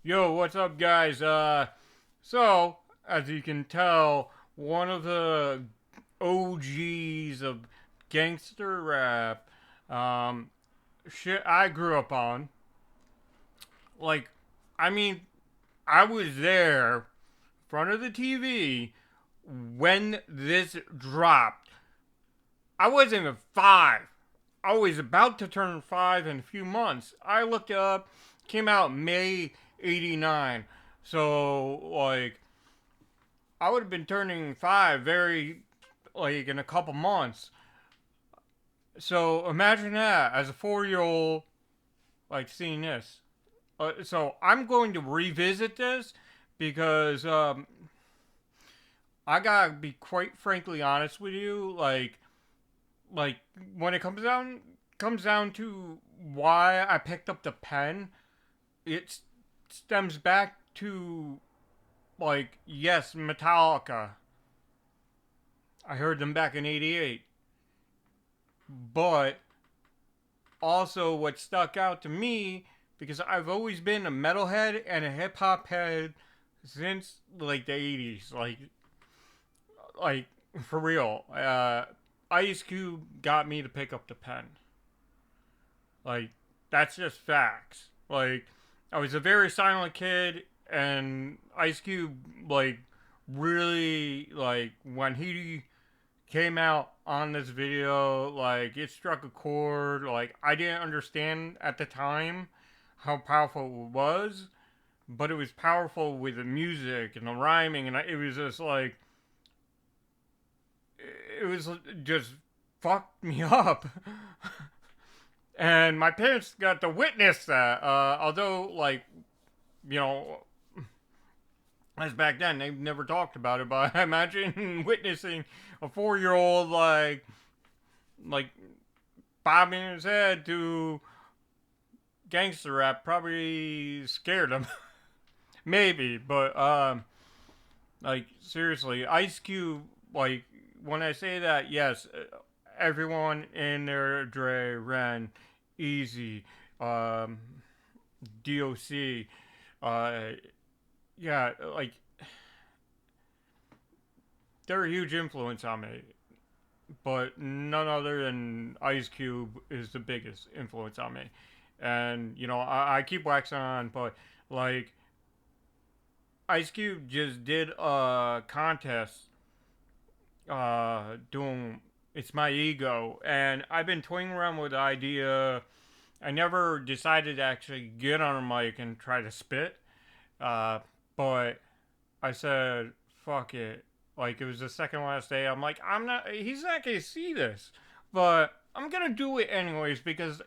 Yo, what's up, guys? So, as you can tell, one of the OGs of gangster rap, um, shit I grew up on. Like, I mean, I was there, in front of the TV, when this dropped. I wasn't even five. I was about to turn five in a few months. I looked it up, came out May '89. So, like, I would have been turning five in a couple months. So, imagine that as a 4 year old, like, seeing this. So, I'm going to revisit this because, I gotta be quite frankly honest with you. Like, when it comes down to why I picked up the pen, it stems back to, like, yes, Metallica. I heard them back in '88, but also what stuck out to me, because I've always been a metalhead and a hip hop head since like the '80s, like for real. Ice Cube got me to pick up the pen. Like, that's just facts. Like, I was a very silent kid, and Ice Cube, like, really, like, when he came out on this video, like, it struck a chord. Like, I didn't understand at the time how powerful it was, but it was powerful with the music and the rhyming, and it was just like, it was just fucked me up. And my parents got to witness that. Although, like, you know, as back then, they never talked about it. But I imagine witnessing a 4 year old, like, bobbing his head to gangster rap probably scared him. Maybe. But, like, seriously, Ice Cube, like, when I say that, yes, everyone in there, Dre, Ren, Easy, d.o.c, uh, yeah, like, they're a huge influence on me. But none other than Ice Cube is the biggest influence on me. And, I keep waxing on, but, like, Ice Cube just did a contest doing It's My Ego, and I've been toying around with the idea. I never decided to actually get on a mic and try to spit, but I said, fuck it. Like, it was the second last day. I'm like, he's not gonna see this, but I'm gonna do it anyways because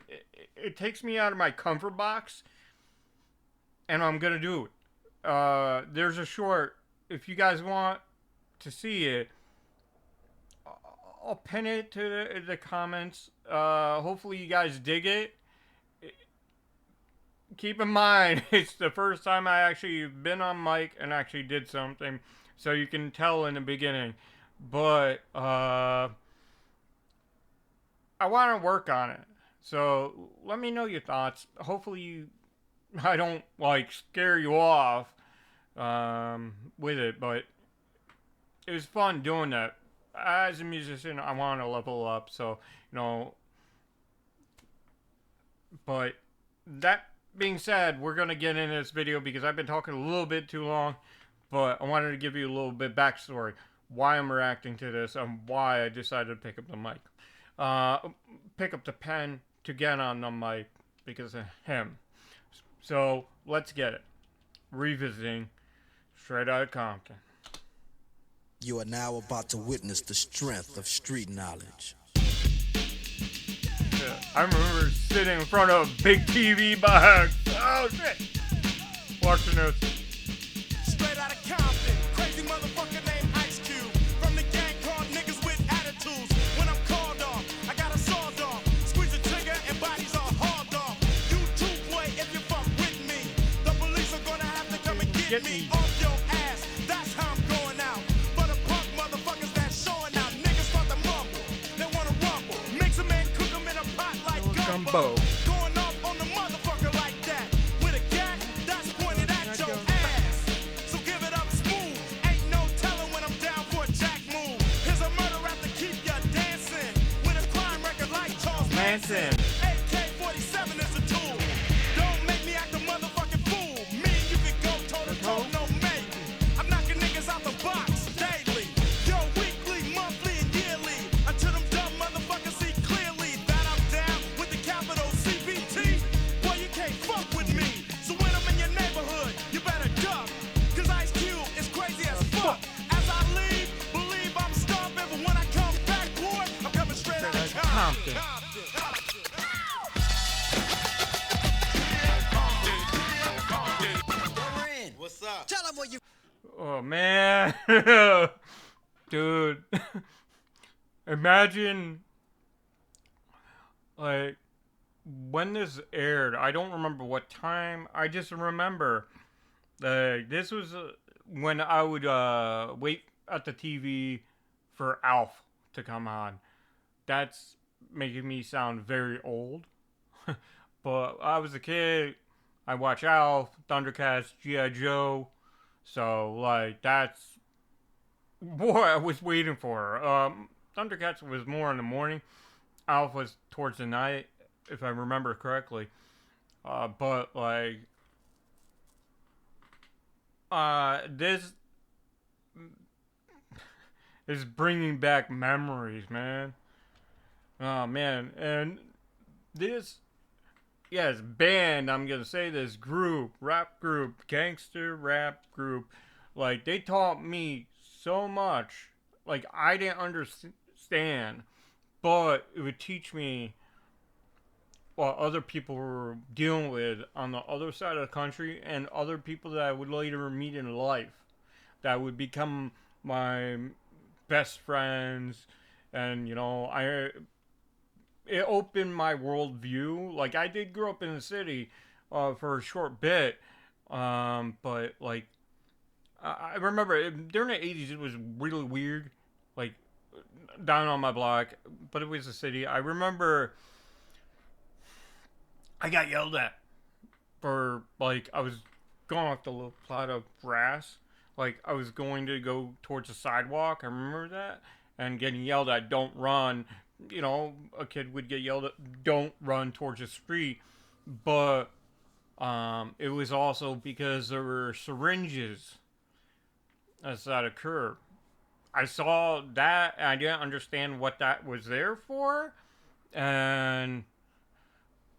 it takes me out of my comfort box, and I'm gonna do it. There's a short, if you guys want to see it, I'll pin it to the comments. Hopefully you guys dig it. Keep in mind, it's the first time I actually been on mic and actually did something, so you can tell in the beginning. But I want to work on it. So let me know your thoughts. Hopefully I don't like scare you off with it, but it was fun doing that. As a musician, I want to level up, so, but that being said, we're going to get into this video because I've been talking a little bit too long, but I wanted to give you a little bit backstory, why I'm reacting to this, and why I decided to pick up the mic. Pick up the pen to get on the mic because of him. So, let's get it. Revisiting Straight Outta Compton. You are now about to witness the strength of street knowledge. Yeah, I remember sitting in front of a big TV back. Oh shit! Watching this. Straight out of Compton, crazy motherfucker named Ice Cube. From the gang called niggas with attitudes. When I'm called off, I got a sawed off. Squeeze the trigger and bodies are hauled off. You too, boy, if you fuck with me. The police are gonna have to come and get me off your ass. That's how I'm going out. For the punk motherfuckers that's showing out. Niggas start to mumble, they wanna rumble. Mix 'em and cook 'em in a pot like gumbo. Going off on the motherfucker like that. With a gat that's pointed at dancing. AK-47 is a tool. Don't make me act a motherfucking fool. Me and you can go toe to toe, no maybe. I'm knocking niggas out the box daily. Yo, weekly, monthly, and yearly. Until them dumb motherfuckers see clearly that I'm down with the capital CBT. Boy, you can't fuck with me. So when I'm in your neighborhood, you better duck. Cause Ice Cube is crazy as fuck. As I leave, believe I'm stomping. But when I come back, boy, I'm coming straight out of Compton. What's up? Tell them what you. Oh man, dude, imagine like when this aired. I don't remember what time. I just remember this was when I would wait at the TV for Alf to come on. That's making me sound very old, but I was a kid. I watch Alf, Thundercats, G.I. Joe. So, like, that's what I was waiting for. Thundercats was more in the morning. Alf was towards the night, if I remember correctly. But, like, this is bringing back memories, man. Oh, man. And this... yes, band, I'm gonna say this rap group, gangster rap group, like, they taught me so much, like, I didn't understand, but it would teach me what other people were dealing with on the other side of the country, and other people that I would later meet in life, that would become my best friends, and, you know, it opened my worldview. Like, I did grow up in the city for a short bit, but, like, I remember during the 80s it was really weird, like, down on my block, but it was a city. I remember I got yelled at for, like, I was going off the little plot of grass. Like, I was going to go towards the sidewalk. I remember that. And getting yelled at, don't run. You know, a kid would get yelled at, don't run towards the street. But it was also because there were syringes as that occurred. I saw that, and I didn't understand what that was there for. And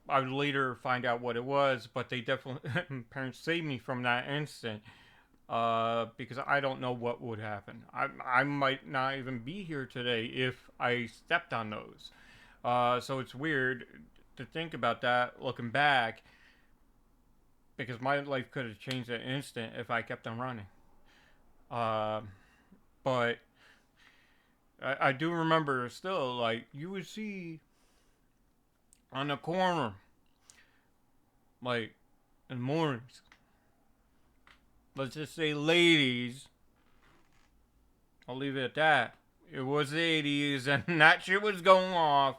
I would later find out what it was, but they definitely, parents saved me from that instant. Because I don't know what would happen. I might not even be here today if I stepped on those. So it's weird to think about that looking back, because my life could have changed in an instant if I kept on running. But I do remember still, like, you would see on the corner, like, in the mornings, let's just say ladies, I'll leave it at that. It was the 80s, and that shit was going off.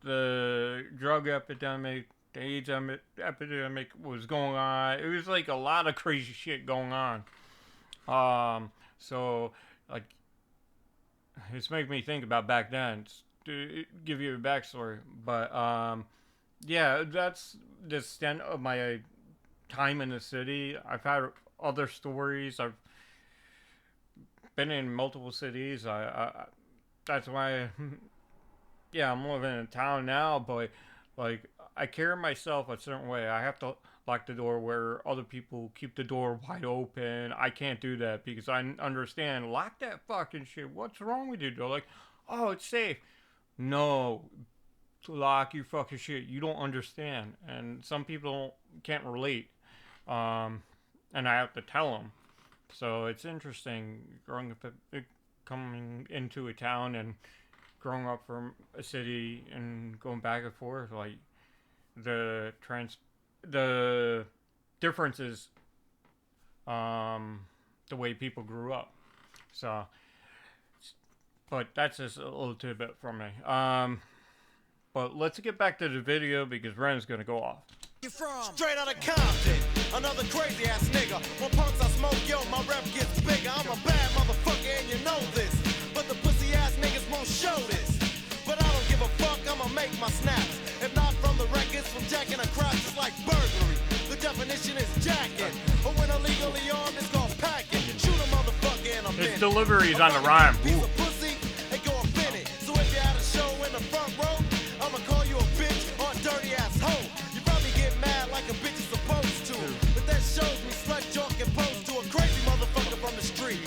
The drug epidemic, the AIDS epidemic was going on. It was like a lot of crazy shit going on. So, like, it's making me think about back then, to give you a backstory. But, yeah, that's the extent of my time in the city. I've had other stories. I've been in multiple cities. I that's why, yeah, I'm living in town now, but, like, I carry myself a certain way. I have to lock the door where other people keep the door wide open. I can't do that because I understand. Lock that fucking shit. What's wrong with you? They're like, oh, it's safe. No, lock your fucking shit. You don't understand. And some people can't relate. And I have to tell them. So it's interesting growing up, coming into a town and growing up from a city and going back and forth, like the differences, the way people grew up. So, but that's just a little tidbit from me. But let's get back to the video because Ren's gonna go off. You from? Straight out of Compton, another crazy ass nigga. When punks I smoke, yo, my rep gets bigger. I'm a bad motherfucker and you know this. But the pussy ass niggas won't show this. But I don't give a fuck, I'ma make my snap. deliveries on the rhyme. Piece of pussy and go offend it. So if you had a show in the front row, I'ma call you a bitch or a dirty ass hoe. You probably get mad like a bitch is supposed to. But that shows me slut joke and pose to a crazy motherfucker from the street.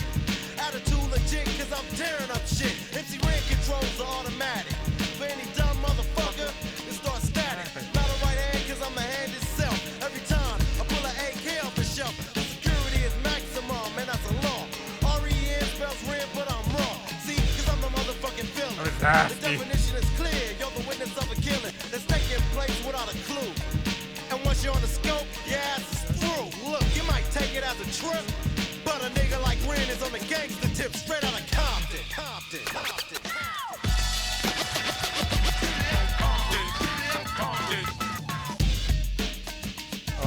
Attitude legit, cause I'm tearing up shit. MC Red controls are automatic. For any dumb motherfucker, it starts static. Not a right hand, cause I'm the hand itself. Every time I pull an AK off the shelf, the security is maximum, and that's a law. R-E-N spells red, but I'm wrong. See, cause I'm the motherfucking villain. That was The nasty. definition is clear. You're the witness of a killing that's taking place without a clue. And once you're on the scope, your ass is through. Look, you might take it as a trip, but a nigga like Ren is on the gangster tip, straight out of Compton.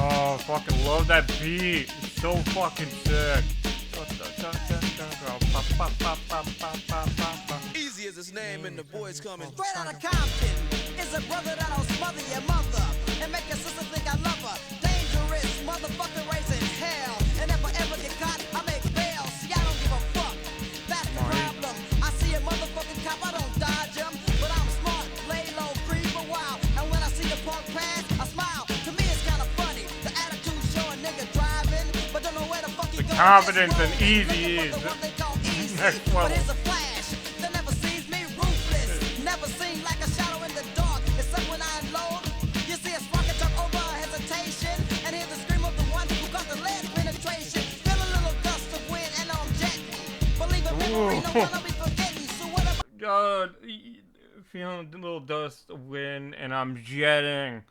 Oh, fucking love that beat. It's so fucking sick. Easy as his name and the boys coming. Straight out of Compton is a brother that'll smother your mother and make your sister think I love her. Dangerous motherfucker raising hell. And if I ever get caught, I make bail. See, I don't give a fuck. That's the problem. I see a motherfucking cop, I don't dodge him. But I'm smart, lay low, creep a while. And when I see the punk pass, I smile. To me, it's kind of funny. The attitude show a nigga driving, but don't know where the fuck he going. Confidence and easy is next But level. here's a flash that never sees me ruthless. Never seen like a shadow in the dark. Except when I unload, you see a spark and jump over hesitation. And hear the scream of the one who got the lead penetration. Feel a little gust of wind and I'm jetting. Believe in memory, no one I'll be forgetting. So whatever. Feeling a little dust of wind and I'm jetting.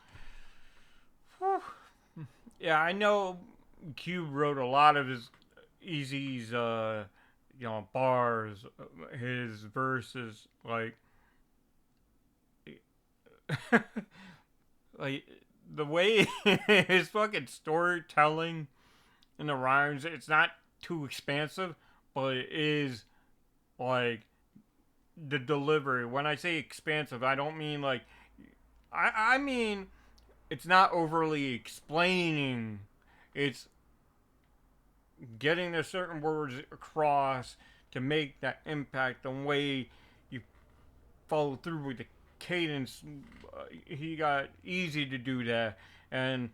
Whew. Yeah, I know Cube wrote a lot of his Easy's bars, his verses, like like the way his fucking storytelling in the rhymes, it's not too expansive, but it is like the delivery. When I say expansive, I don't mean like I mean it's not overly explaining. It's getting the certain words across to make that impact the way you follow through with the cadence. He got Easy to do that, and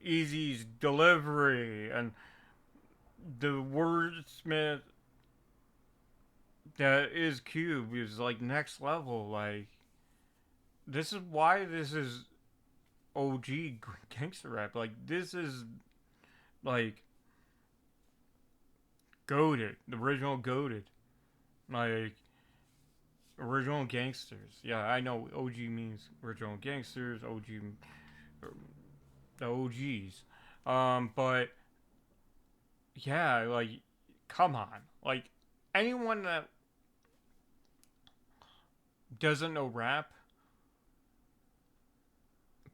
Easy's delivery and the wordsmith that is Cube is like next level. Like, this is why this is OG gangster rap. Like, this is like goated, the original goated, like original gangsters. Yeah, I know OG means original gangsters. OG, the OGs. But yeah, like, come on, like anyone that doesn't know rap,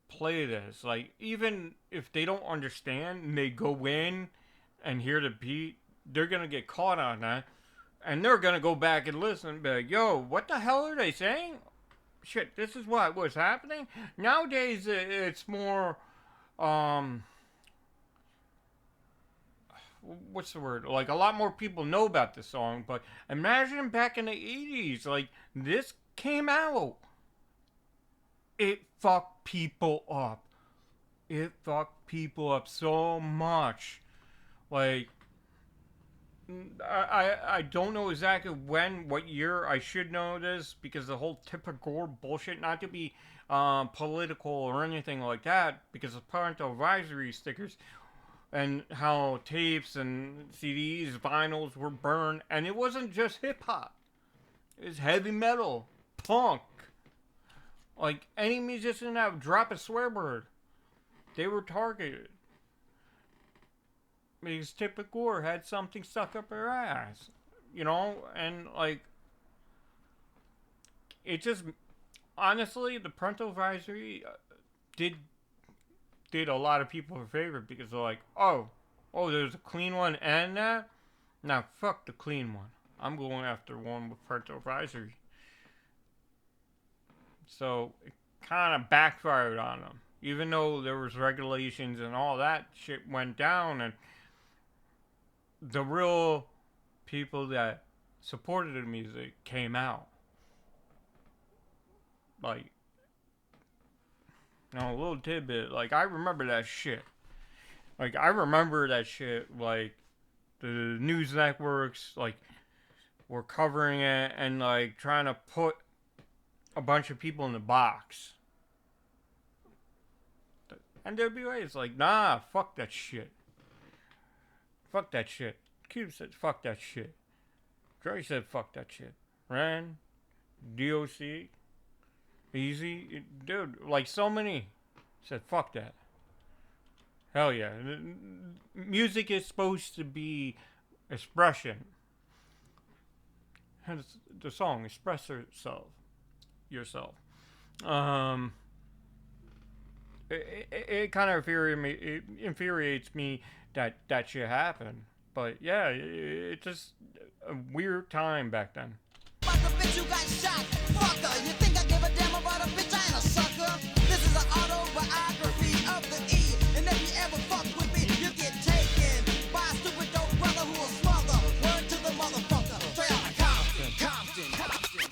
play this. Like, even if they don't understand and they go in and hear the beat, they're gonna get caught on that, and they're gonna go back and listen and be like, yo, what the hell are they saying? Shit, this is what was happening? Nowadays, it's more, what's the word? Like, a lot more people know about this song, but imagine back in the 80s, like, this came out. It fucked people up. It fucked people up so much. Like, I don't know exactly when, what year. I should know this because the whole typical bullshit, not to be political or anything like that, because of parental advisory stickers and how tapes and CDs, vinyls were burned, and it wasn't just hip hop. It was heavy metal, punk. Like, any musician that would drop a swear word, they were targeted. Because Tipper Gore had something stuck up her ass, you know, and like, it just, honestly, the parental advisory did a lot of people a favor, because they're like, oh, there's a clean one and that? Now fuck the clean one. I'm going after one with parental advisory. So it kind of backfired on them, even though there was regulations and all that shit went down, and the real people that supported the music came out. Like, a little tidbit. Like, I remember that shit. Like, I remember that shit. Like, the news networks, like, were covering it and, like, trying to put a bunch of people in the box. N.W.A is like, nah, fuck that shit. Fuck that shit. Cube said, fuck that shit. Dre said, fuck that shit. Ren, d.o.c, Easy, dude, like so many said, fuck that. Hell yeah. Music is supposed to be expression. Hence the song, express yourself. It kind of infuriates me that that shit happened. But yeah, it's just a weird time back then. About the bitch you got shot, fucker. You think I give a damn about a bitch? I ain't a sucker. This is an autobiography of the E. And if you ever fuck with me, you get taken by a stupid dope brother who will smother. Word to the motherfucker. Straight out of Compton, Compton, Compton.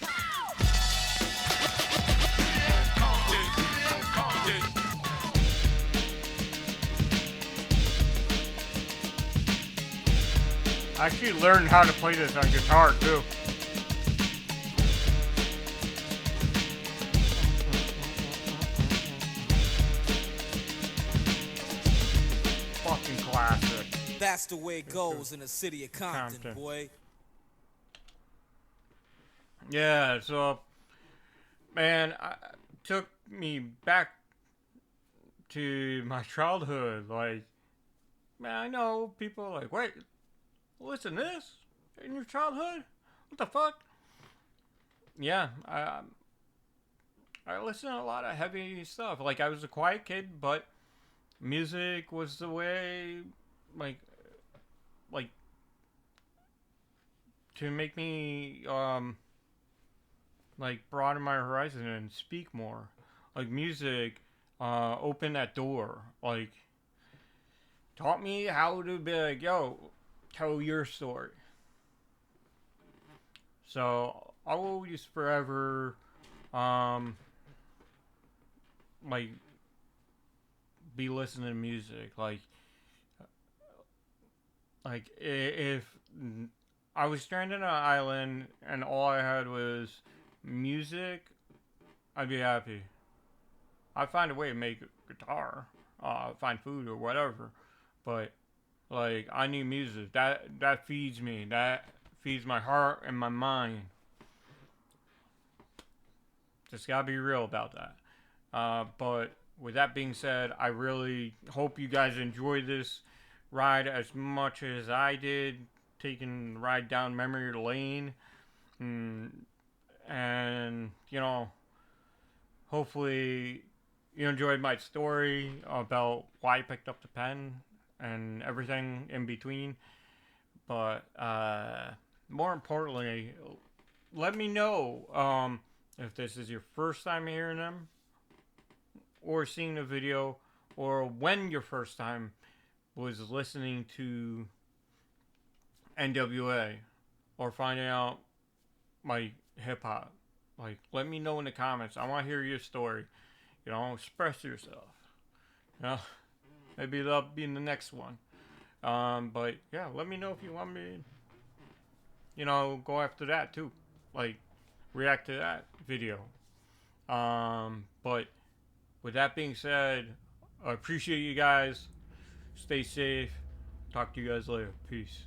I actually learned how to play this on guitar too. Fucking classic. That's the way it goes in the city of Compton, Compton. boy. Yeah, so man, took me back to my childhood. Like, man, I know people are like, wait, listen to this in your childhood? What the fuck? Yeah, I listened to a lot of heavy stuff. Like, I was a quiet kid, but music was the way, like to make me like broaden my horizon and speak more. Like, music opened that door. Like, taught me how to be like, yo, tell your story. So I'll always forever like be listening to music. Like if I was stranded on an island and all I had was music, I'd be happy. I'd find a way to make a guitar, find food or whatever. But like, I need music. That feeds me. That feeds my heart and my mind. Just gotta be real about that. But with that being said, I really hope you guys enjoyed this ride as much as I did, taking the ride down memory lane. And, you know, hopefully you enjoyed my story about why I picked up the pen and everything in between. But more importantly, let me know if this is your first time hearing them or seeing the video, or when your first time was listening to N.W.A or finding out my hip hop. Like, let me know in the comments. I want to hear your story. You know, express yourself. You know, maybe that'll be in the next one. But yeah, let me know if you want me, you know, go after that too. Like, react to that video. But with that being said, I appreciate you guys. Stay safe. Talk to you guys later. Peace.